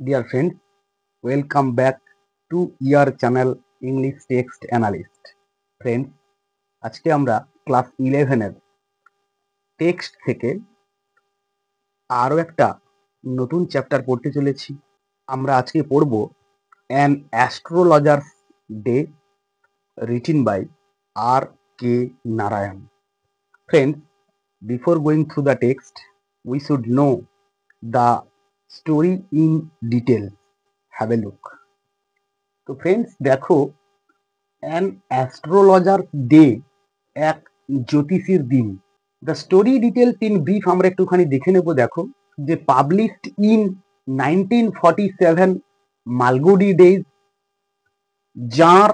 Dear friends, welcome back to your channel English Text Analyst. Friends, আজকে আমরা class 11 এর text থেকে আরো একটা নতুন চ্যাপ্টার পড়তে চলেছি। আমরা আজকে পড়ব an astrologer's day written by R.K. Narayan. Friends, before going through the text, we should know the story in detail. Have a look. তো ফ্রেন্ডস দেখো, অ্যান অ্যাস্ট্রোলজার ডে, এক জ্যোতিষীর দিন। The story details in brief আমরা একটুখানি দেখে নেব। দেখো যে published in 1947 Malgudi days, genre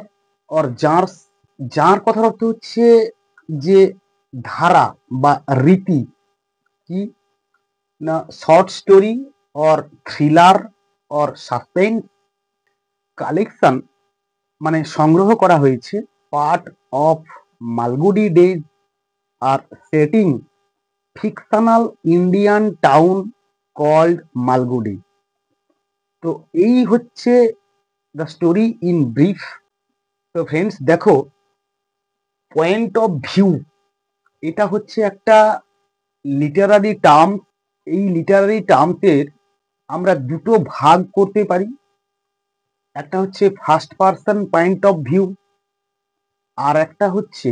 or genres. Genre কথার অর্থ হচ্ছে যে ধারা বা রীতি, কি না short story or thriller or suspense. Collection মানে সংগ্রহ করা হয়েছে। Part of Malgudi days are setting fictional Indian town called Malgudi. তো এই হচ্ছে দ্য স্টোরি ইন ব্রিফ। তো ফ্রেন্ডস দেখো, পয়েন্ট অফ ভিউ এটা হচ্ছে একটা লিটারারি টার্ম। এই লিটারারি টার্মসের আমরা দুটো ভাগ করতে পারি। একটা হচ্ছে first person point of view, আর একটা হচ্ছে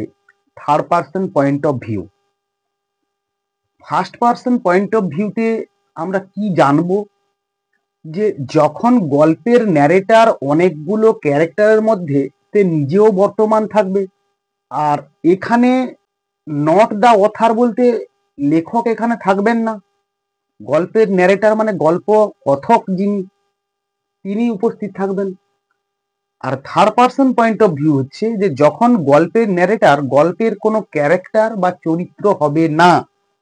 third person point of view. First person point of ভিউতে আমরা কি জানবো, যে যখন গল্পের ন্যারেটার অনেকগুলো ক্যারেক্টারের মধ্যে সে নিজেও বর্তমান থাকবে, আর এখানে নট দ্য অথার বলতে লেখক এখানে থাকবেন না। গল্পের ন্যারেটার মানে গল্প কথক যিনি, তিনি উপস্থিত থাকবেন। আর third person point of view হচ্ছে যে যখন গল্পের ন্যারেটার গল্পের কোনো ক্যারেক্টার বা চরিত্র হবে না,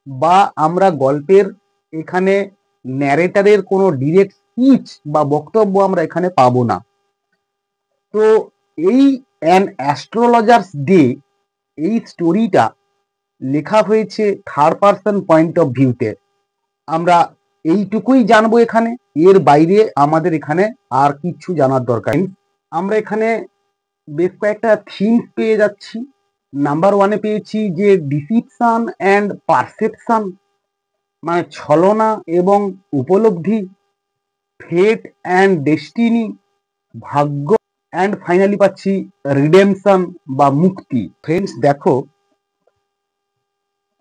বা আমরা গল্পের এখানে ন্যারেটারের কোনো ডিরেক্ট স্পিচ বা বক্তব্য আমরা এখানে পাবো না। তো এই অ্যান অ্যাস্ট্রোলজার্স ডে, এই স্টোরিটা লেখা হয়েছে থার্ড পার্সন পয়েন্ট অফ ভিউতে। আমরা এইটুকুই জানবো এখানে, এর বাইরে আমাদের এখানে আর কিছু জানার দরকার নেই। আমরা এখানে বেশ কয়েকটা থিমস পেয়ে যাচ্ছি। নাম্বার ওয়ানে পেয়েছি যে ডিসিপশন অ্যান্ড পারসেপশন, মানে ছলনা এবং উপলব্ধি। ফেট অ্যান্ড ডেস্টিনি, ভাগ্য। অ্যান্ড ফাইনালি পাচ্ছি রিডেমশন বা মুক্তি। ফ্রেন্ডস দেখো,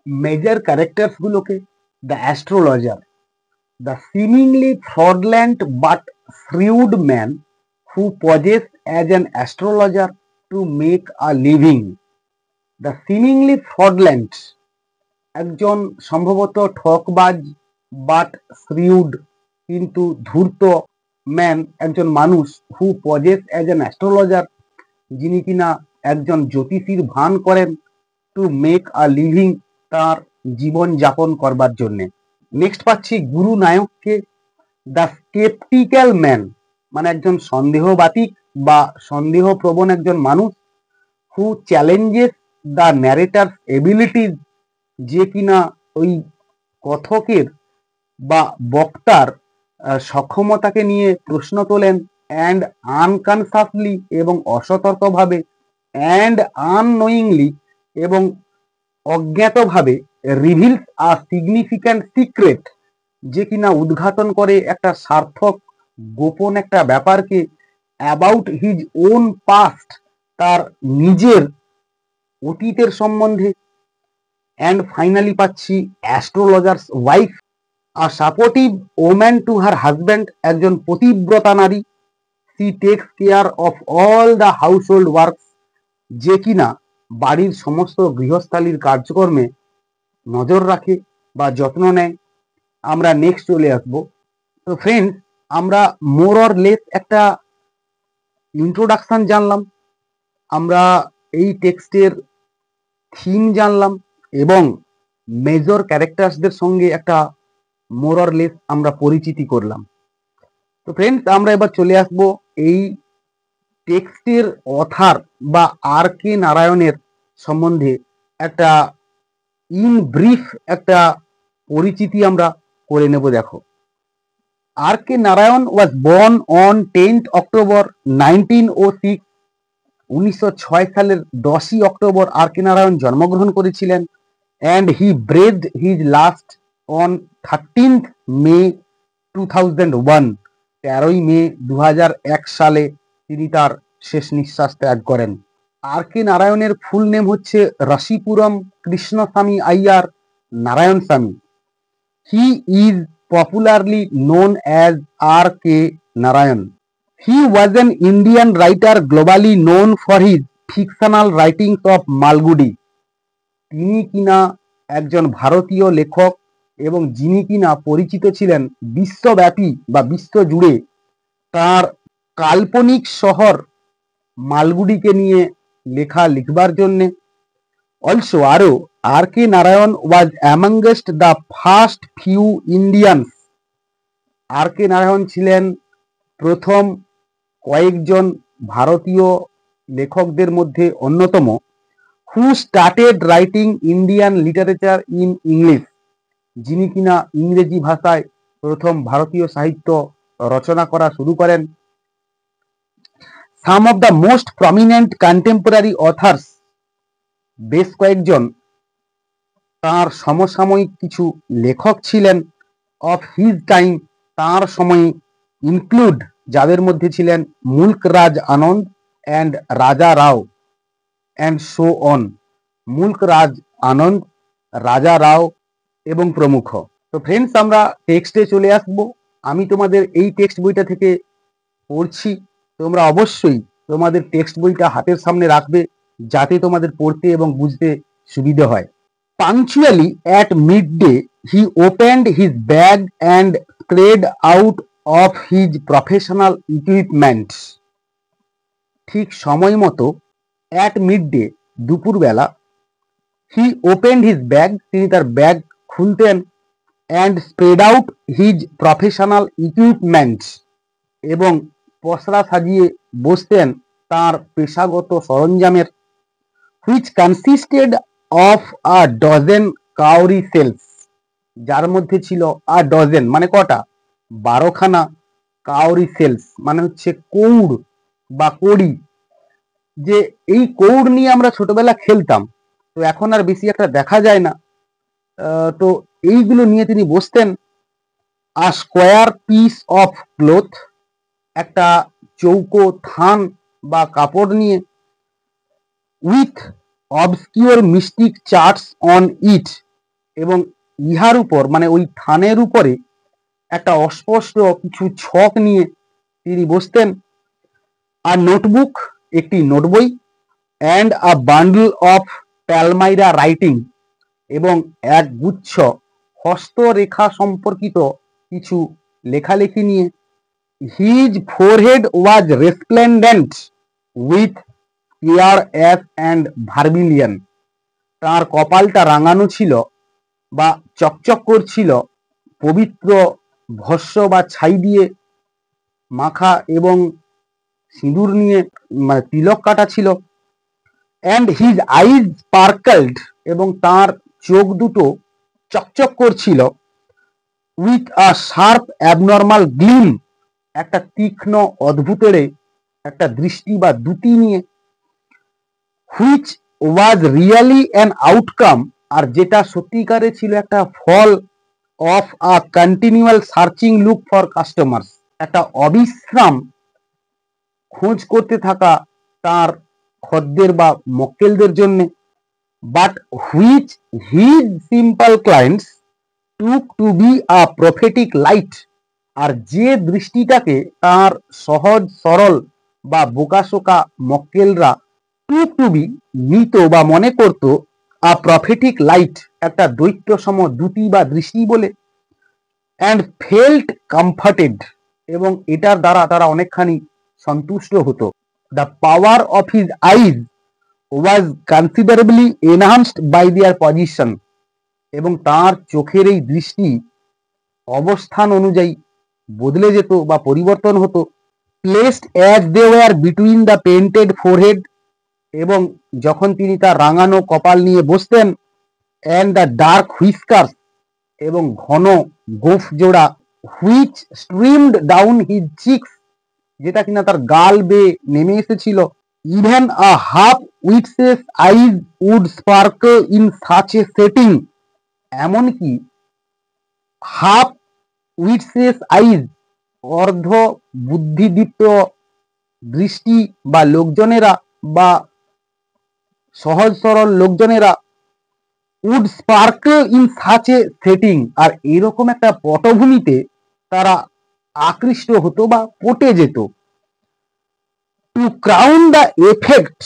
মেজর ক্যারেক্টার্স গুলোকে, the astrologer, the seemingly fraudulent but shrewd man who posed as an astrologer to make a living. The seemingly fraudulent, একজন সম্ভবত ঠকবাজ, বাট শ্রিউড কিন্তু ধূর্ত, ম্যান একজন মানুষ, হু পজেস অ্যাজ অ্যান অ্যাস্ট্রোলজার যিনি কিনা একজন জ্যোতিষীর ভান করেন, টু মেক আ লিভিং তার জীবন যাপন করবার জন্যে। নেক্সট পাচ্ছি গুরু নায়ককে, দ্য স্কেপটিক্যাল ম্যান, মানে একজন সন্দেহবাতিক বা সন্দেহপ্রবণ একজন মানুষ, হু চ্যালেঞ্জেস দ্য ন্যারেটার এবিলিটিজ, যে কিনা ওই কথকের বা বক্তার সক্ষমতাকে নিয়ে প্রশ্ন তোলেন। অ্যান্ড আনকনসাসলি এবং অসতর্কভাবে, অ্যান্ড আননোয়িংলি এবং অজ্ঞাতভাবে, রিভিলস আ সিগনিফিক্যান্ট সিক্রেট, যে কিনা উদ্ঘাটন করে একটা সার্থক গোপন একটা ব্যাপারকে, অ্যাবাউট হিজ ওন পাস্ট, তার নিজের অতীতের সম্বন্ধে। অ্যান্ড ফাইনালি পাচ্ছি astrologer's wife, a supportive woman to her husband, একজন পতিব্রতা নারী। She takes care of all the household works, যে কিনা বাড়ির সমস্ত গৃহস্থালির কার্যক্রমে নজর রাখে বা যত্ন নেয়। আমরা নেক্সট চলে আসবো। তো ফ্রেন্ডস, আমরা মোর অর লেস একটা ইন্ট্রোডাকশন জানলাম, আমরা এই টেক্সটের থিম জানলাম, এবং মেজর ক্যারেক্টার্সদের সঙ্গে একটা মোর অর লেস আমরা পরিচিতি করলাম। তো ফ্রেন্ডস, আমরা এবার চলে আসব এই টেক্সটের অথার বা আর কে নারায়ণের সম্বন্ধে একটা ইন ব্রিফ একটা পরিচিতি আমরা করে নেব। দেখো, R.K. Narayan was born on 10th October 1906. 1906 সালের 10ই অক্টোবর আর.কে নারায়ণ জন্মগ্রহণ করেছিলেন, and he breathed his last on 13th May 2001. 13ই মে 2001 সালে তিনি তার শেষ নিঃশ্বাস ত্যাগ করেন। আর.কে নারায়ণের ফুল নেম হচ্ছে রাশিপুরম কৃষ্ণস্বামী আইয়ার নারায়ণ স্বামী। He is popularly known as R.K. Narayan. He was an Indian writer globally known for his fictional writings of Malgudi. তিনি কিনা একজন ভারতীয় লেখক এবং যিনি কিনা পরিচিত ছিলেন বিশ্বব্যাপী বা বিশ্বজুড়ে তার কাল্পনিক শহর মালগুডিকে নিয়ে লিখবার জন্যে। অলসো আরও R.K. Narayan was amongst the first few Indians. R.K. Narayan ছিলেন প্রথম কয়েকজন ভারতীয় লেখকদের মধ্যে অন্যতম, who started writing Indian literature in English. যিনি কিনা ইংরেজি ভাষায় প্রথম ভারতীয় সাহিত্য রচনা করা শুরু করেন। Some of the most prominent contemporary authors, বেশ কয়েকজন তার সমসাময়িক কিছু লেখক ছিলেন of his time, তার সময়ে, include, যাদের মধ্যে ছিলেন মুল্ক রাজ আনন্দ and রাজা রাও and so on. মুল্ক রাজ আনন্দ, রাজা রাও এবং প্রমুখ। তো ফ্রেন্ডস, আমরা টেক্সটে চলে আসব। আমি তোমাদের এই টেক্সট বইটা থেকে পড়ছি। তোমরা অবশ্যই তোমাদের টেক্সট বইটা হাতের সামনে রাখবে যাতে তোমাদের পড়তে এবং বুঝতে সুবিধে হয়। Punctually at midday he opened his bag and spread out of his professional equipment. ঠিক সময় মতো at midday, দুপুরবেলা, he opened his bag, তিনি তার bag খুলতেন, and spread out his professional equipment, এবং পসরা সাজিয়ে বসতেন তার পেশাগত সরঞ্জামের, which consisted of a dozen cowrie shells, যার মধ্যে ছিল a dozen মানে কটা, 12খানা, cowrie shells মানে হচ্ছে কৌড় বা কড়ি, যে এই কৌড় নিয়ে আমরা ছোটবেলা খেলতাম, তো এখন আর বেশি একটা দেখা যায় না। তো এইগুলো নিয়ে তিনি বসতেন। আ স্কোয়ার পিস অফ ক্লোথ, একটা চৌকো থান বা কাপড় নিয়ে, with obscure mystic charts on it, এবং ইহার উপর মানে ওই থানের উপরে একটা অস্পষ্ট কিছু ছক নিয়ে তিনি বসতেন। আর নোটবুক, একটি নোট বই, and a bundle of palmyra writing, এবং এক গুচ্ছ হস্তরেখা সম্পর্কিত কিছু লেখালেখি নিয়ে। His forehead was resplendent with clear ash and vermilion, তার কপালটা রাঙানো ছিল বা চকচক করছিল পবিত্র ভস্য বা ছাই দিয়ে মাখা এবং সিঁদুর নিয়ে তিলক কাটা ছিল। অ্যান্ড হিজ আইজ স্পার্কলড, এবং তার চোখ দুটো চকচক করছিল, with a sharp abnormal gleam, একটা তীক্ষ্ণ অদ্ভুতের একটা দৃষ্টি বা দ্যুতি নিয়ে। Which was really an outcome, আর যেটা সত্যিকারে ছিল একটা ফল, of a continual searching look for customers, একটা অবিশ্রাম খোঁজ করতে থাকা তার খদ্দের বা মক্কেলদের জন্য। But which his simple clients took to be a prophetic light, আর যে দৃষ্টিটাকে তার সহজ সরল বা বোকাশোকা মক্কেলরা টুক টু বি নিত বা মনে করত আ প্রফেটিক লাইট, একটা দৈত্যসম দ্যুতি বা দৃষ্টি বলে। অ্যান্ড ফেল্ট কমফর্টেড, এবং এটার দ্বারা তারা অনেকখানি সন্তুষ্ট হতো। The power of his eyes was considerably enhanced by their position, এবং তার চোখের এই দৃষ্টি অবস্থান অনুযায়ী বদলে যেত বা পরিবর্তন হতো। Placed as they were between the painted forehead, এবং যখন তিনি তার রাঙানো কপাল নিয়ে বসতেন, অ্যান্ড দ্য ডার্ক হুইস্কার্স, এবং ঘন গোঁফ জোড়া which streamed down his cheeks, যেটা কিনা তার গাল বেয়ে নেমে এসেছিল। Even a half wits eyes would sparkle in such a setting, এমনকি হাফ উইটসেস আইজ, অর্ধ বুদ্ধিদীপ্ত দৃষ্টি বা লোকজনেরা বা সহজ সরল লোকজনেরা would sparkle in such a setting, আর এরকম একটা পটভূমিতে তারা আকৃষ্ট হতো বা পটে যেত। টু ক্রাউন দ্য এফেক্ট,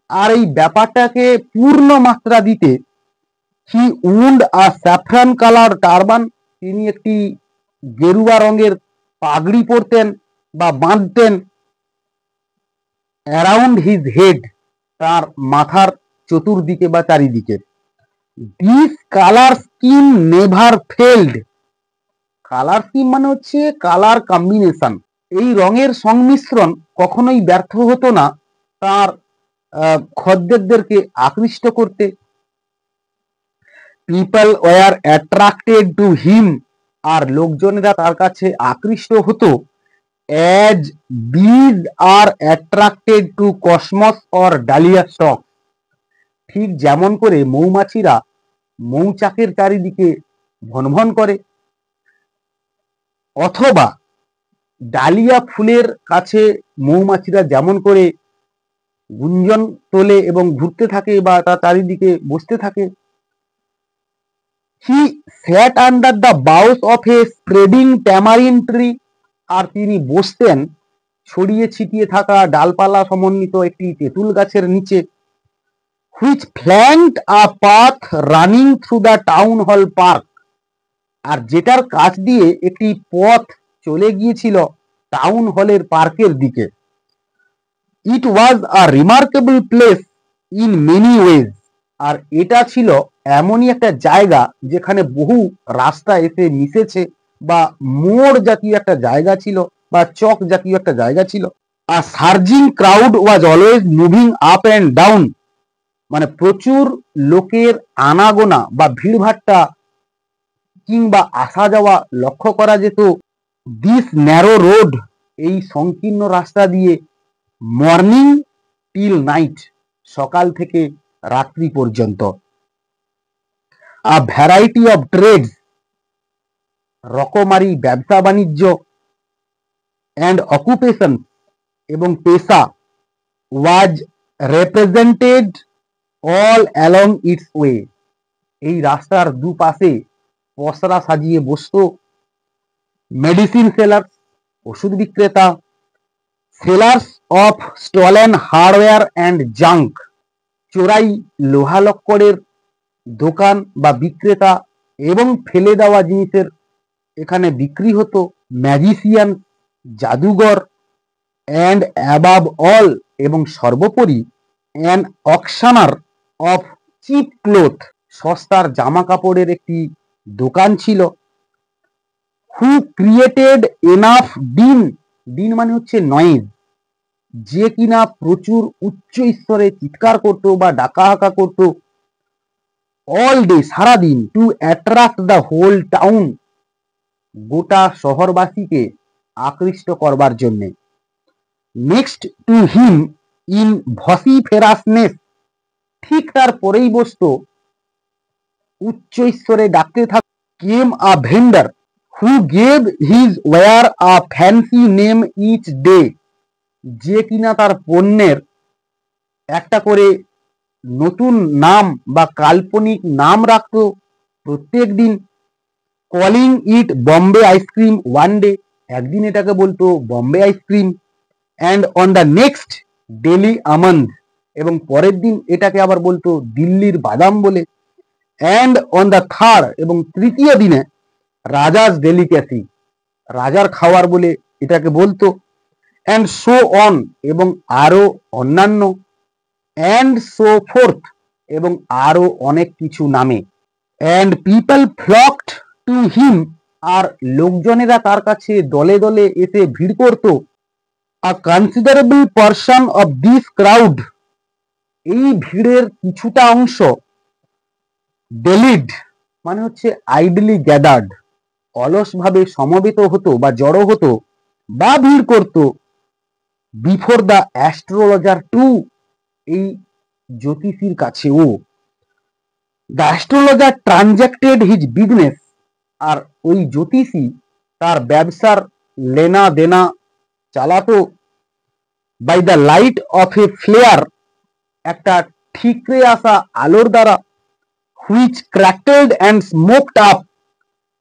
আর এই ব্যাপারটাকে পূর্ণ মাত্রা দিতে, he wound a saffron colour turban, তিনি একটি গেরুয়া রঙের পাগড়ি পরতেন বা বাঁধতেন। অ্যারাউন্ড হিজ হেড, তার মাথার চতুর্দিকে বা চারিদিকে। This colour scheme never failed, colour scheme মানে হচ্ছে কালার কম্বিনেশন, এই রঙের সংমিশ্রণ কখনোই ব্যর্থ হতো না তার খদ্দেরদেরকে আকৃষ্ট করতে। People were attracted to him, আর লোকজনেরা তার কাছে আকৃষ্ট হতো as bees are attracted to cosmos or dahlia stalk, ঠিক যেমন করে মৌমাছিরা মৌচাকের চারিদিকে ভনভন করে, অথবা ডালিয়া ফুলের কাছে মৌমাছিরা যেমন করে গুঞ্জন তোলে এবং ঘুরতে থাকে বা তার চারিদিকে বসতে থাকে। He sat under the boughs of a spreading tamarind tree, আর তিনি বসতেন ছড়িয়ে ছিটিয়ে থাকা ডালপালা সমন্বিত একটি তেঁতুল গাছের নিচে। Which flanked a path running through the town hall park, আর যেটার কাছ দিয়ে একটি পথ চলে গিয়েছিল টাউন হলের পার্কের দিকে। It was a remarkable place in many ways, আর এটা ছিল এমনই একটা জায়গা যেখানে বহু রাস্তা এসে মিশেছে বা মোড় জাতীয় একটা জায়গা ছিল বা চক জাতীয় একটা জায়গা ছিল। আর surging crowd was always moving up and down, মানে প্রচুর লোকের আনাগোনা বা ভিড়ভাট্টা কিংবা আসা যাওয়া লক্ষ্য করা যেত। দিস ন্যারো রোড, এই সংকীর্ণ রাস্তা দিয়ে মর্নিং টিল নাইট, সকাল থেকে রাত্রি পর্যন্ত। আ ভ্যারাইটি অফ ট্রেডস, রকমারি ব্যবসা বাণিজ্য, অ্যান্ড অকুপেশন, এবং পেশা, ওয়াজ রেপ্রেজেন্টেড অল অ্যালং ইটস ওয়ে, এই রাস্তার দুপাশে পসরা সাজিয়ে বসত। মেডিসিন সেলার্স, ওষুধ বিক্রেতা, sellers of stolen hardware and junk, চোরাই লোহা লক্করের দোকান বা বিক্রেতা এবং ফেলে দেওয়া জিনিসের এখানে বিক্রি হতো। ম্যাজিশিয়ান, জাদুঘর, অ্যান্ড অ্যাবাভ অল, এবং সর্বোপরি অ্যান অকশনার অফ চিপ ক্লোথ, সস্তার জামা কাপড়ের একটি দোকান ছিল। হু ক্রিয়েটেড এনাফ ডিন, ডিন মানে হচ্ছে নয়েজ, যে কিনা প্রচুর উচ্চ স্তরে চিৎকার করত বা ডাকাহাকা করত। অল ডে, সারাদিন, to attract the whole town, গোটা শহরবাসীকে আকৃষ্ট করবার জন্য। Next to him in vociferousness, ঠিক তার পরেই বসত উচ্চ স্তরে ডাকতে থাক came a vendor who gave his wares a fancy name each day, যে কিনা তার পণ্যের একটা করে নতুন নাম বা কাল্পনিক নাম রাখত প্রত্যেক দিন। কলিং ইট বম্বে আইসক্রিম ওয়ান ডে, একদিন এটাকে বলতো Bombay ice cream, and on the next daily almond, এবং পরের দিন এটাকে আবার বলতো দিল্লির বাদাম বলে, অ্যান্ড অন দ্য থার্ড, এবং তৃতীয় দিনে রাজাস ডেলিকেসি, রাজার খাওয়ার বলে এটাকে বলতো। অ্যান্ড সো অন, এবং আরো অন্যান্য, অ্যান্ড সো ফোর্থ, এবং আরো অনেক কিছু নামে। And people flocked to him, আর লোকজনেরা তার কাছে দলে দলে এসে ভিড় করত। A considerable person of this crowd, এই ভিড়ের কিছুটা অংশ ডেলিড মানে হচ্ছে আইডলি গ্যাদার্ড, অলসভাবে সমবেত হতো বা জড়ো হতো বা ভিড় করত বিফোর দ্য অ্যাস্ট্রোলজার টু, এই জ্যোতিষীর কাছেও। The astrologer transacted his business, আর ওই জ্যোতিষী তার ব্যবসার লেনা দেনা চালাতো by the light of a flare, একটা ঠিকরে আসা আলোর দ্বারা, which crackled and smoked up,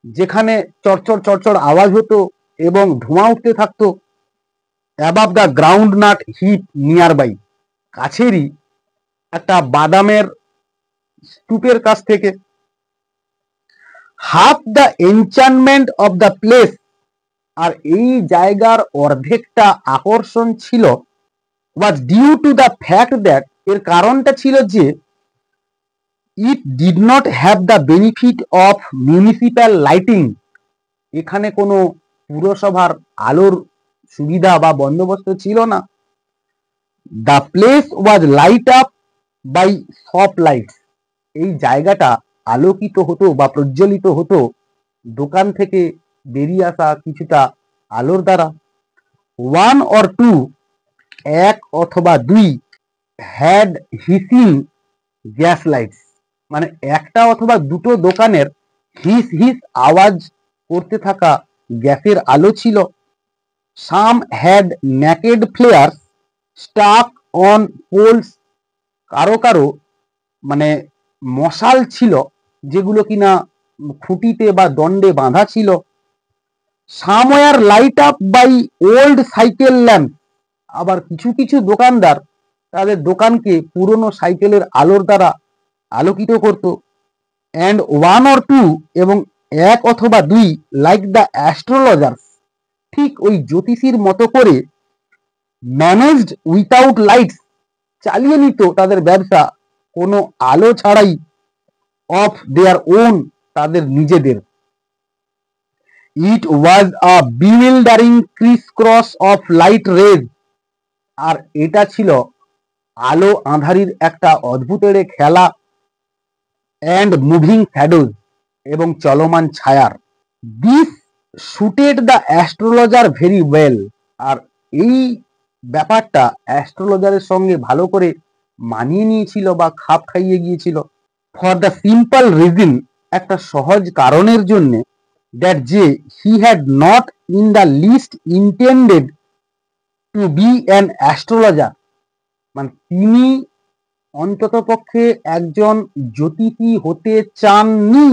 যেখানে চরচর চরচর আওয়াজ হতো এবং ধোঁয়া উঠতে থাকতো, above the groundnut heap nearby, কাছেরই একটা বাদামের স্তূপের কাছ থেকে। Half the enchantment of the place, আর এই জায়গার অর্ধেকটা আকর্ষণ ছিল, was due to the fact that, এর কারণটা ছিল যে it did not have the benefit of municipal lighting, এখানে কোনো পুরসভার আলোর সুবিধা বা বন্দোবস্ত ছিল না। The place was light up by soft lights, এই জায়গাটা আলোকিত হতো বা প্রজ্বলিত হতো দোকান থেকে বেরিয়ে আসা কিছুটা আলোর দ্বারা। ওয়ান অর টু, এক অথবা দুই, হ্যাড হিসিং গ্যাস লাইটস, মানে একটা অথবা দুটো দোকানের হিস হিস আওয়াজ করতে থাকা গ্যাসের আলো ছিল। Some had naked flares stuck on poles, কারো কারো মানে মশাল ছিল যেগুলো কিনা খুঁটিতে বা দণ্ডে বাঁধা ছিল। Somewhere light up by old cycle lamp, আবার কিছু কিছু দোকানদার তাদের দোকানকে পুরনো সাইকেলের আলোর দ্বারা আলোকিত করত। অ্যান্ড ওয়ান অর টু, এবং এক অথবা দুই, লাইক দ্য অ্যাস্ট্রোলজার্স, ঠিক ওই জ্যোতিষীর মতো করে, ম্যানেজড উইথাউট লাইটস, চালিয়ে নিত তাদের ব্যবসা কোনো আলো ছাড়াই, অফ দেয়ার ওন, তাদের নিজেদের। It was a bewildering criss cross of light rays, আর এটা ছিল আলো আঁধারির একটা অদ্ভুতের খেলা, অ্যান্ড মুভিং শ্যাডোজ, এবং চলমান ছায়ার। This suited the astrologer very well, আর এই ব্যাপারটা অ্যাস্ট্রোলজারের সঙ্গে ভালো করে মানিয়ে নিয়েছিল বা খাপ খাইয়ে গিয়েছিল। ফর দ্য সিম্পল রিজন, একটা সহজ কারণের জন্য, দ্যাট যে he had not in the list intended to be an astrologer, মানে তিনি অন্ততপক্ষে একজন জ্যোতিষী হতে চাননি।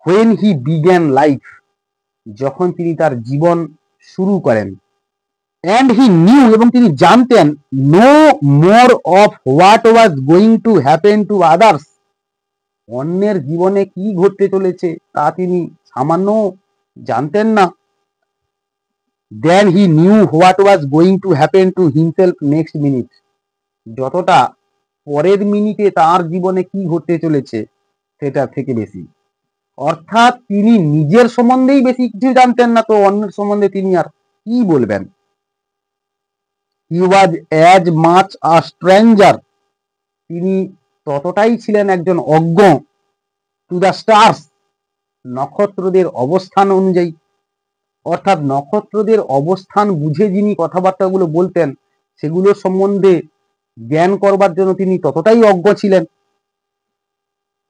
হোয়েন হি বিগ্যান লাইফ, যখন তিনি তার জীবন শুরু করেন। অ্যান্ড হি নিউ, এবং তিনি জানতেন, no more of what was going to happen to others, অন্যের জীবনে কি ঘটতে চলেছে তা তিনি সামান্য জানতেন না। Then he knew what was going to happen to himself next minute, যতটা পরের মিনিটে তার জীবনে কি ঘটতে চলেছে সেটা থেকে বেশি। অর্থাৎ তিনি নিজের সম্বন্ধেই বেশি কিছু জানতেন না, তো অন্যের সম্বন্ধে তিনি আর কি বলবেন। He was as much a stranger, তিনি ততটাই ছিলেন একজন অজ্ঞ, টু দ্য স্টার্স, নক্ষত্রদের অবস্থান অনুযায়ী, অর্থাৎ নক্ষত্রদের অবস্থান বুঝে যিনি কথাবার্তাগুলো বলতেন সেগুলোর সম্বন্ধে জ্ঞান করবার জন্য তিনি ততটাই অজ্ঞ ছিলেন।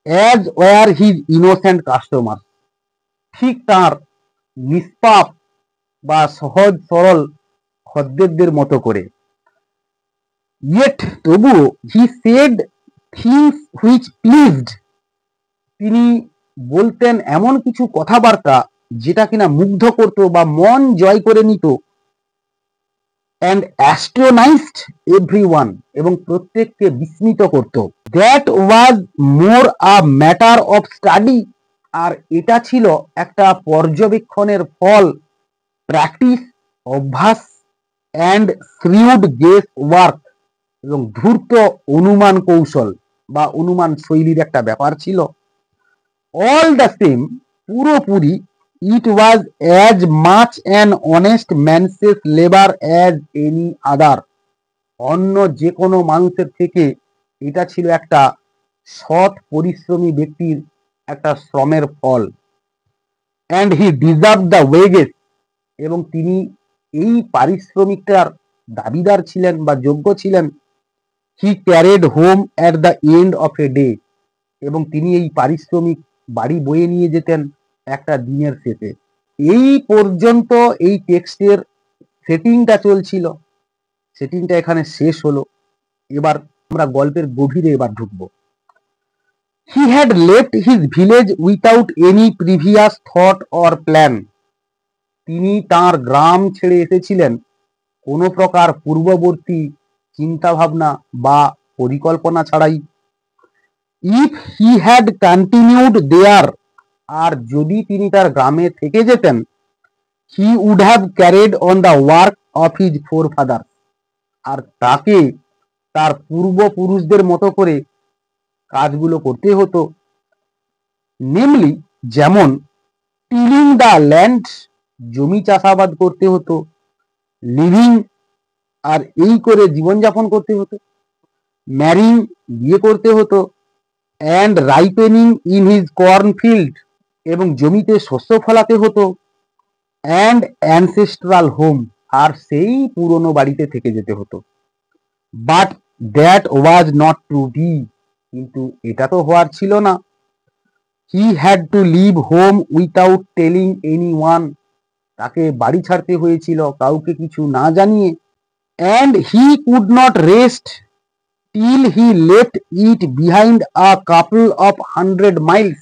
As were his innocent customer, ঠিক তার নিষ্পাপ বা সহজ সরল খদ্দেরদের মতো করে। ইয়েট, তবুও, he said things which pleased, তিনি বলতেন এমন কিছু কথাবার্তা যেটা কিনা মুগ্ধ করত বা মন জয় করে নিত। অ্যান্ড অ্যাস্ট্রোনাইজড এভরিওয়ান, এবং প্রত্যেককে বিস্মিত করত। That was more a matter of study, আর এটা ছিল একটা পর্যবেক্ষণের ফল, প্র্যাকটিস, অভ্যাস, অ্যান্ড শ্রিউড গেস ওয়ার্ক, এবং ধূর্ত অনুমান কৌশল বা অনুমান শৈলীর একটা ব্যাপার ছিল। অল দ্য সেম, পুরোপুরি, it was as much an honest man's labour as any other, অন্য যে কোনো মানুষের থেকে এটা ছিল একটা সৎ পরিশ্রমী ব্যক্তির একটা শ্রমের ফল। And he deserve the wages, এবং তিনি এই পারিশ্রমিকটার দাবিদার ছিলেন বা যোগ্য ছিলেন। He carried home at the end of a day, এবং তিনি এই পারিশ্রমিক বাড়ি বয়ে নিয়ে যেতেন একটা দিনের শেষে। এই পর্যন্ত এই টেক্সটের সেটিংটা চলছিল, সেটিংটা এখানে শেষ হলো। এবার আমরা গল্পের গভীরে এবার ঢুকবো। He had left his village without any previous thought or plan, তিনি তার গ্রাম ছেড়ে এসেছিলেন কোনো প্রকার পূর্ববর্তী চিন্তা ভাবনা বা পরিকল্পনা ছাড়াই। If he had continued there, আর যদি তিনি তার গ্রামে থেকে যেতেন, he would have carried on the work of his forefather, আর তাকে তার পূর্বপুরুষদের মতো করে কাজগুলো করতে হতো। নেমলি, যেমন টিলিং দ্য ল্যান্ড, জমি চাষাবাদ করতে হতো। লিভিং, আর এই করে জীবনযাপন করতে হতো। ম্যারিং, বিয়ে করতে হতো। অ্যান্ড রাইপেনিং ইন হিজ কর্নফিল্ড, এবং জমিতে শস্য ফলাতে হতো। অ্যান্ড অ্যানসেস্ট্রাল হোম, আর সেই পুরনো বাড়িতে থেকে যেতে হতো। But that was not to be, কিন্তু এটা তো হওয়ার ছিল না। He had to leave home without telling anyone, তাকে বাড়ি ছাড়তে হয়েছিল কাউকে কিছু না জানিয়ে। And he could not rest till he left it behind a couple of 100 miles,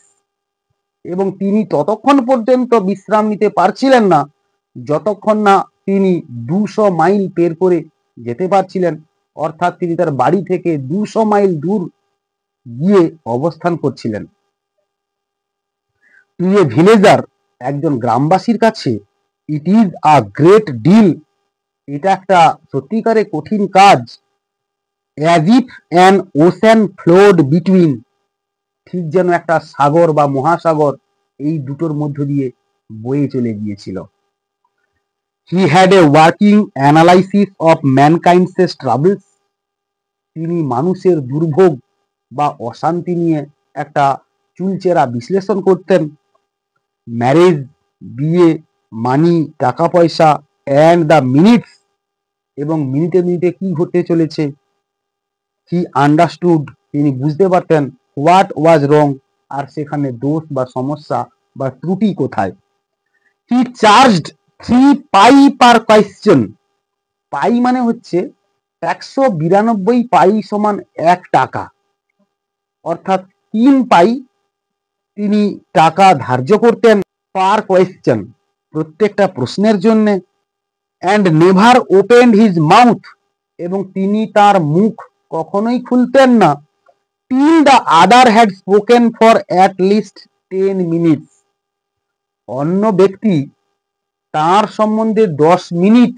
এবং তিনি ততক্ষণ পর্যন্ত বিশ্রাম নিতে পারছিলেন না যতক্ষণ না তিনি 200 মাইল পের করে যেতে পারছিলেন, অর্থাৎ তিনি তার বাড়ি থেকে 200 মাইল দূর গিয়ে অবস্থান করছিলেন। টু এ ভিলেজার, একজন গ্রামবাসীর কাছে, it is a great deal, এটা একটা সত্যিকারে কঠিন কাজ। as if an ocean flowed between, ঠিক যেন একটা সাগর বা মহাসাগর এই দুটোর মধ্য দিয়ে বয়ে চলে গিয়েছিল। He had a working analysis of ম্যানকাইন্ডস troubles, তিনি মানুষের দুর্ভোগ বা অশান্তি নিয়ে একটা চুলচেরা বিশ্লেষণ করতেন। ম্যারেজ, বিয়ে, মানি, টাকা পয়সা, অ্যান্ড দ্য মিনিটস, এবং মিনিটে মিনিটে কি ঘটতে চলেছে। হি আন্ডারস্টুড, তিনি বুঝতে পারতেন। হোয়াট ওয়াজ রং, আর সেখানে দোষ বা সমস্যা বা ত্রুটি কোথায়। হি চার্জড 3 পাই পার কোয়েশ্চেন, পাই মানে হচ্ছে 192 পাই সমান 1 টাকা, অর্থাৎ 3 পাই তিনি টাকা ধার্য করতেন পার কোয়েশ্চেন, প্রত্যেকটা প্রশ্নের জন্য। And never opened his mouth, এবং তিনি তার মুখ কখনোই খুলতেন না। till the other had spoken for at least 10 minutes, অন্য ব্যক্তি তার সম্বন্ধে 10 মিনিট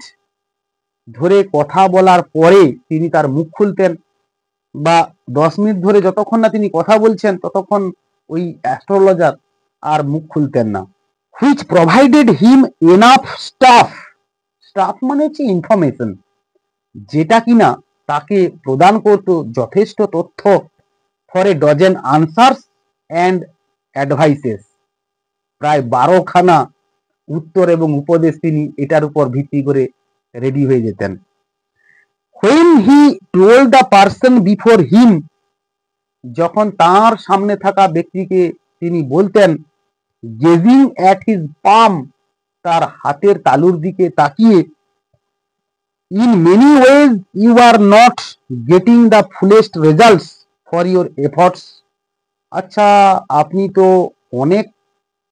ধরে কথা বলার পরে তিনি তার মুখ খুলতেন, বা 10 মিনিট ধরে যতক্ষণ না তিনি কথা বলছেন ততক্ষণ ওই অ্যাস্ট্রোলজার আর মুখ খুলতেন না। which provided him enough stuff, staff মানে হচ্ছে ইনফরমেশন, যেটা কিনা তাকে প্রদান করত যথেষ্ট তথ্য। For a dozen answers and advises, প্রায় 12খানা উত্তর এবং উপদেশ তিনি এটার উপর ভিত্তি করে রেডি হয়ে যেতেন। when he told the person before him, যখন তার সামনে থাকা ব্যক্তিকে তিনি বলতেন, gazing at his palm, তার হাতের তালুর দিকে তাকিয়ে, in many ways you are not getting the fullest results for your efforts, আচ্ছা আপনি তো অনেক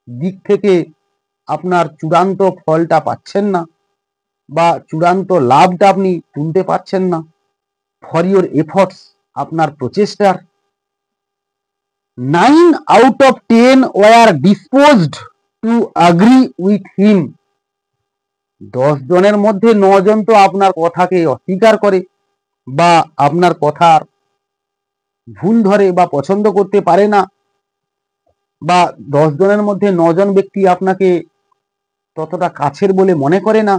দিক থেকে আপনার চূড়ান্ত ফলটা পাচ্ছেন না বা চূড়ান্ত লাভটা আপনি তুলতে পারছেন না। ফর ইউর এফর্টস, আপনার প্রচেষ্টার। 9 out of 10 were disposed to agree with him, 10 জনের মধ্যে 9 জন তো আপনার কথাকে অস্বীকার করে বা আপনার কথার ভুল ধরে বা পছন্দ করতে পারে না, বা 10 জনের মধ্যে 9 জন ব্যক্তি আপনাকে ততটা কাছের বলে মনে করে না।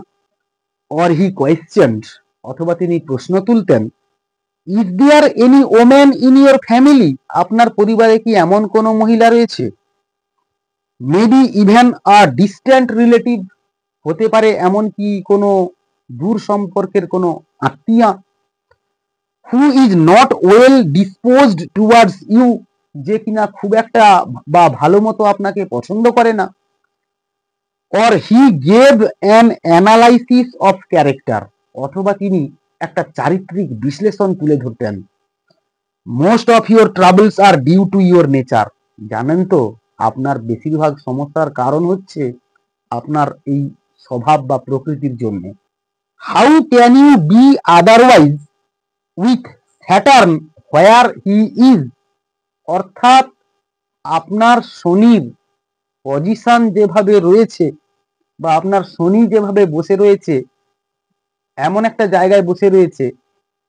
or he questioned, অথবা তিনি প্রশ্ন তুলতেন, is there any woman in your family, আপনার পরিবারে কি এমন কোনো মহিলা রয়েছে, maybe even a distant relative, হতে পারে এমনকি কোনো দূর সম্পর্কের কোনো আত্মীয়া, who is not well disposed towards you, যে কিনা খুব একটা বা ভালো মতো আপনাকে পছন্দ করে না, or he gave an analysis of character, অথবা তিনি একটা চারিত্রিক বিশ্লেষণ তুলে ধরতেন। Most of your troubles are due to your nature, জানেন তো আপনার বেশিরভাগ সমস্যার কারণ হচ্ছে আপনার এই স্বভাব বা প্রকৃতির জন্য। How can you be otherwise with Saturn where he is, অর্থাৎ আপনার শনির পজিশন যেভাবে রয়েছে বা আপনার শনি যেভাবে বসে রয়েছে, এমন একটা জায়গায় বসে রয়েছে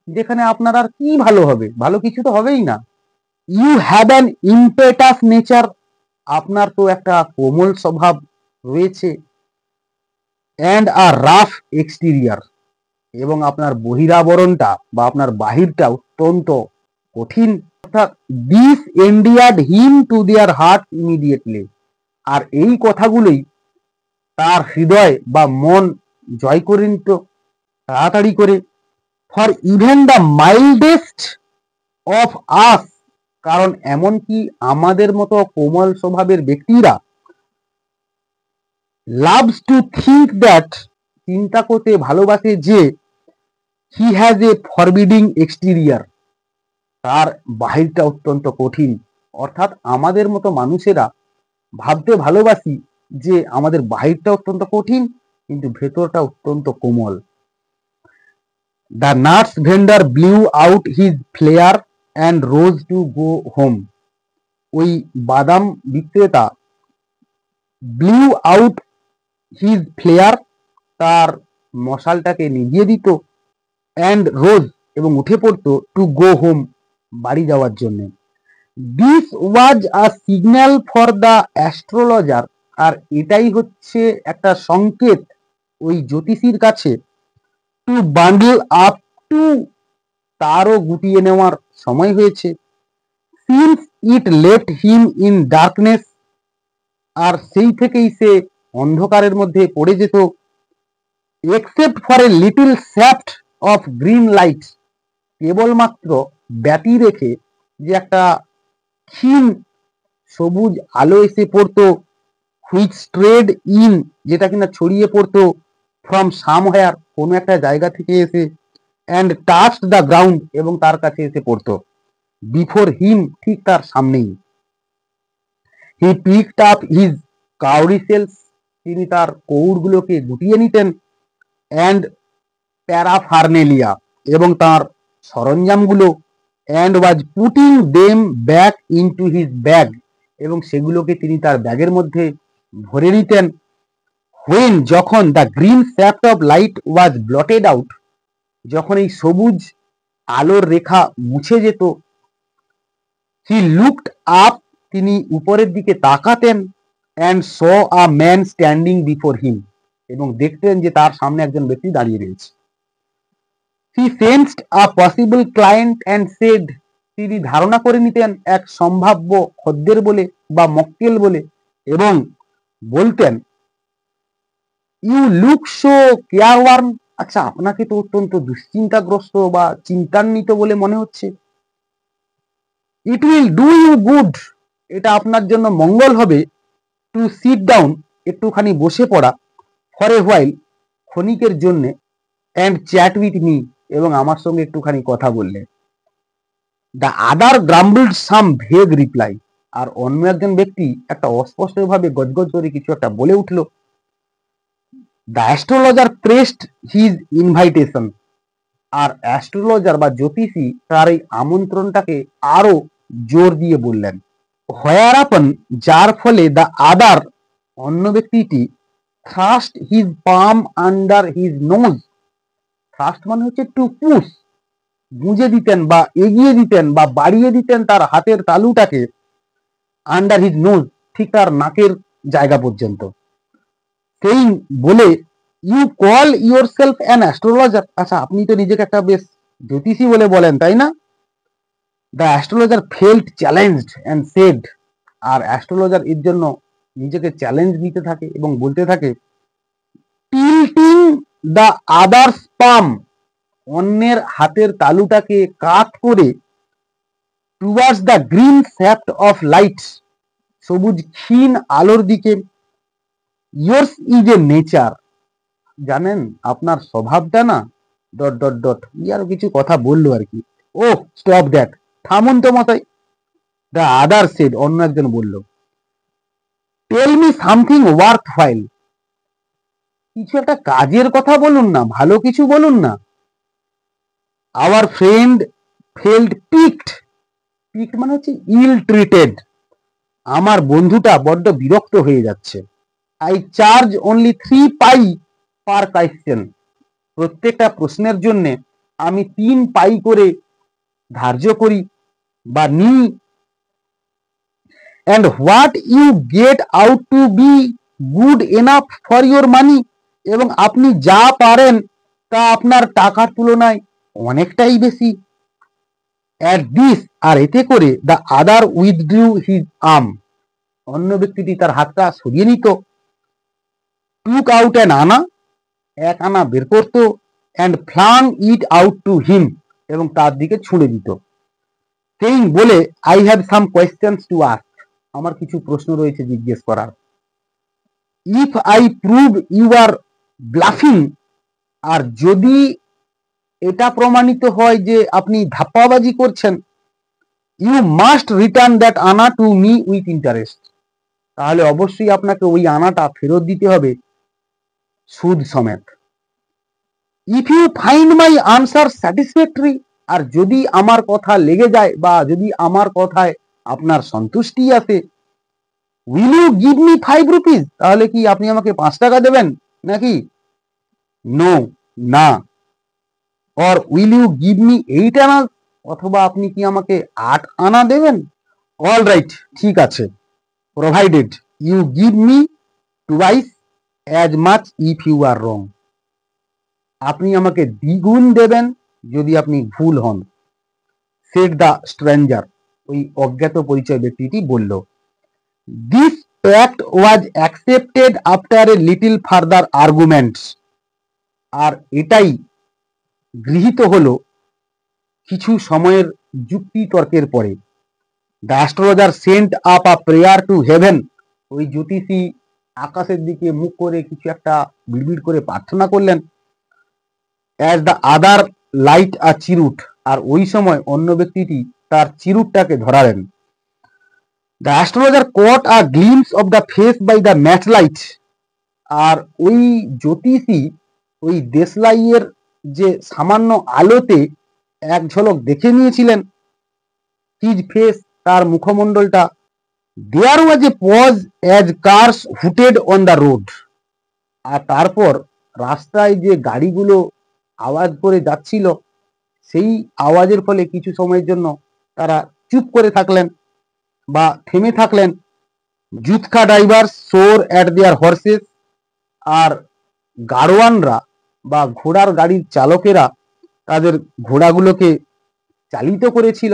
যেখানে আপনার আর কি ভালো হবে, ভালো কিছু তো হবেই না। You have an impetus nature, আপনার তো একটা কোমল স্বভাব রয়েছে, অ্যান্ড আ রাফ এক্সটেরিয়ার, এবং আপনার বহিরাবরণটা বা আপনার বাহিরটা অত্যন্ত কঠিন। অর্থাৎ this endeared him to their heart immediately, আর এই কথাগুলোই তার হৃদয় বা মন জয় করে নিত তাড়াতাড়ি করে। For even the mildest of us, কারণ এমনকি আমাদের মতো কোমল স্বভাবের ব্যক্তিরা লাভস টু থিঙ্ক দ্যাট, চিন্তা করতে ভালোবাসে যে he has a forbidding exterior, তার বাহিরটা অত্যন্ত কঠিন। অর্থাৎ আমাদের মতো মানুষেরা ভাবতে ভালোবাসি যে আমাদের বাহিরটা অত্যন্ত কঠিন কিন্তু ভেতরটা অত্যন্ত কোমল। The nuts vendor blew out his flare and rose to go home, ওই বাদাম বিক্রেতা ব্লিউ আউট হিজ ফ্লেয়ার, তার মশালটাকে নিভিয়ে দিত, অ্যান্ড রোজ, এবং উঠে পড়তো, টু গো হোম, বাড়ি যাওয়ার জন্য। This was a signal for the astrologer, আর এটাই হচ্ছে একটা সংকেত ওই জ্যোতিষীর কাছে, টু বান্ডল আপ টু, তারও গুটিয়ে নেওয়ার সময় হয়েছে। Since it left him in darkness, আর সেই থেকেই সে অন্ধকারের মধ্যে পড়ে যেত। Except for a little shaft of green light, কেবলমাত্র ব্যতি রেখে যে একটা ক্ষীণ সবুজ আলো এসে পড়তো, হুইচ স্ট্রেড ইন, যেটা কিনা ছড়িয়ে পড়তো, ফ্রম সামহেয়ার, কোনো একটা জায়গা থেকে এসে, অ্যান্ড টাচড দ্য গ্রাউন্ড, এবং তার কাছে এসে পড়তো, বিফোর হিম, ঠিক তার সামনেই। হি পিকড আপ হিজ কাউরিসেলস, তিনি তার কৌড়গুলোকে গুটিয়ে নিতেন, অ্যান্ড প্যারাফার্নেলিয়া, এবং তার সরঞ্জামগুলো, and was putting them back into his bag, এবং সেগুলোকে তিনি তার ব্যাগের মধ্যে ভরে নিতেন। হোয়েন, যখন the green shaft of light was blotted out, যখন এই সবুজ আলোর রেখা মুছে যেত, হি লুকড আপ, তিনি উপরের দিকে তাকাতেন, and saw a man standing before him, এবং দেখতেন যে তার সামনে একজন ব্যক্তি দাঁড়িয়ে রয়েছে। He sensed a possible client and said, তিনি ধারণা করে নিতেন এক সম্ভাব্য খদ্দের বলে বা মক্কেল বলে, এবং বলতেন, ইউ লুক সো কেয়ারওয়ার্ন, আচ্ছা আপনাকে তো অত্যন্ত দুশ্চিন্তাগ্রস্ত বা চিন্তান্বিত বলে মনে হচ্ছে। It will do you good, এটা আপনার জন্য মঙ্গল হবে, টু সিট ডাউন, একটুখানি বসে পড়া, ফর এ হোয়াইল, ক্ষণিকের জন্য, অ্যান্ড চ্যাট উইথ মি, এবং আমার সঙ্গে একটুখানি কথা বললে। The other grumbled some vague reply, আর অন্য একজন ব্যক্তি একটা অস্পষ্টভাবে গজগজ করে কিছু একটা বলে উঠল। The astrologer pressed his invitation, আর অ্যাস্ট্রোলজার বা জ্যোতিষী তার এই আমন্ত্রণটাকে আরো জোর দিয়ে বললেন। হোয়ার আপন, যার ফলে দ্য আদার, অন্য ব্যক্তিটি, থ্রাস্ট হিজ পাম আন্ডার হিজ নোজ, থ্রাস্ট মানে হচ্ছে টু পুশ, গুঁজে দিতেন বা এগিয়ে দিতেন বা বাড়িয়ে দিতেন তার হাতের তালুটাকে, আন্ডার হিজ নোজ, ঠিক তার নাকের জায়গা পর্যন্ত, সেই বলে, you call yourself an astrologer, আচ্ছা আপনি তো নিজেকে একটা বেশ জ্যোতিষী বলে বলেন তাই না। The astrologer felt challenged and said, আর অ্যাস্ট্রোলজার এর জন্য নিজেকে চ্যালেঞ্জ নিতে থাকে এবং বলতে থাকে, টিল্টিং দ্য আদার্স পাম, অন্যের হাতের তালুটাকে কাত করে, towards the green shaft of light, সবুজ ক্ষীণ আলোর দিকে, ইয়ার্স ইজ এ নেচার, জানেন আপনার স্বভাবটা না ডট ডট ডট, আরো কিছু কথা বললো আর কি। ও স্টপ দ্যাট, থামুন তো মতাই। দ্য আদার সেড, অন্য একজন বলল, tell me something worth while, কিছু একটা কাজের কথা বলুন না, ভালো কিছু বলুন না। Our friend felt piqued, piqued মানে হচ্ছে ইল ট্রিটেড, আমার বন্ধুটা বড্ড বিরক্ত হয়ে যাচ্ছে। I charge only 3 pi per question, প্রত্যেকটা প্রশ্নের জন্য আমি 3 পাই করে ধার্য করি বা নিই। And what you get out to be good enough for your money, এবং আপনি যা পারেন তা আপনার টাকার তুলনায় অনেকটাই বেশি। অ্যাট দিস, আর এতে করে, the other withdraw his arm, অন্য ব্যক্তিটি তার হাতটা সরিয়ে নিত। টুক আউট অ্যান আনা, এক আনা বের করত। And flung it out to him, এবং তার দিকে ছুঁড়ে দিত। সেইং, বলে, I have some questions to ask, আমার কিছু প্রশ্ন রয়েছে জিজ্ঞেস করার। If I prove you are bluffing, আর যদি এটা প্রমাণিত হয় যে আপনি ধাপ্পাবাজি করছেন, you must return that anna to me with interest, তাহলে অবশ্যই আপনাকে ওই আনাটা ফেরত দিতে হবে সুদ সমেত। If you find my answer satisfactory, আর যদি আমার কথা লেগে যায় বা যদি আমার কথায় আপনার সন্তুষ্টি আসে, will you give me 5 rupees, তাহলে কি আপনি আমাকে 5 টাকা দেবেন নাকি? নো, না। Or will you give me 8 anna, অথবা আপনি কি আমাকে 8 আনা দেবেন? অল রাইট, ঠিক আছে, provided you give me twice as much if you are wrong, আপনি আমাকে দ্বিগুণ দেবেন যদি আপনি ভুল হন। সেড দ্য স্ট্রেঞ্জার, ওই অজ্ঞাত পরিচয় ব্যক্তিটি বলল। This pact was accepted after a little further arguments, আর এটাই গৃহীত হলো কিছু সময়ের যুক্তি তর্কের পরে। The astrologer sent up a prayer to heaven, ওই জ্যোতিষী আকাশের দিকে মুখ করে কিছু একটা বিড়বিড় করে প্রার্থনা করলেন। As the other light a cheroot, আর ওই সময় অন্য ব্যক্তিটি তার চিরুটটাকে ধরালেন। The astrologer caught a glimpse of the face by the match light, আর ওই জ্যোতিষী ওই দেশলাইয়ের যে সামান্য আলোতে এক ঝলক দেখে নিয়েছিলেন হিজ ফেস, তার মুখমণ্ডলটা। There was a pause as cars hooted on the road, আর তারপর রাস্তায় যে গাড়িগুলো আওয়াজ করে যাচ্ছিল, সেই আওয়াজের ফলে কিছু সময়ের জন্য তারা চুপ করে থাকলেন বা থেমে থাকলেন। জুৎখা driver swore at their horses, আর গাড়োয়ানরা বা ঘোড়ার গাড়ির চালকেরা তাদের ঘোড়াগুলোকে চালিত করেছিল।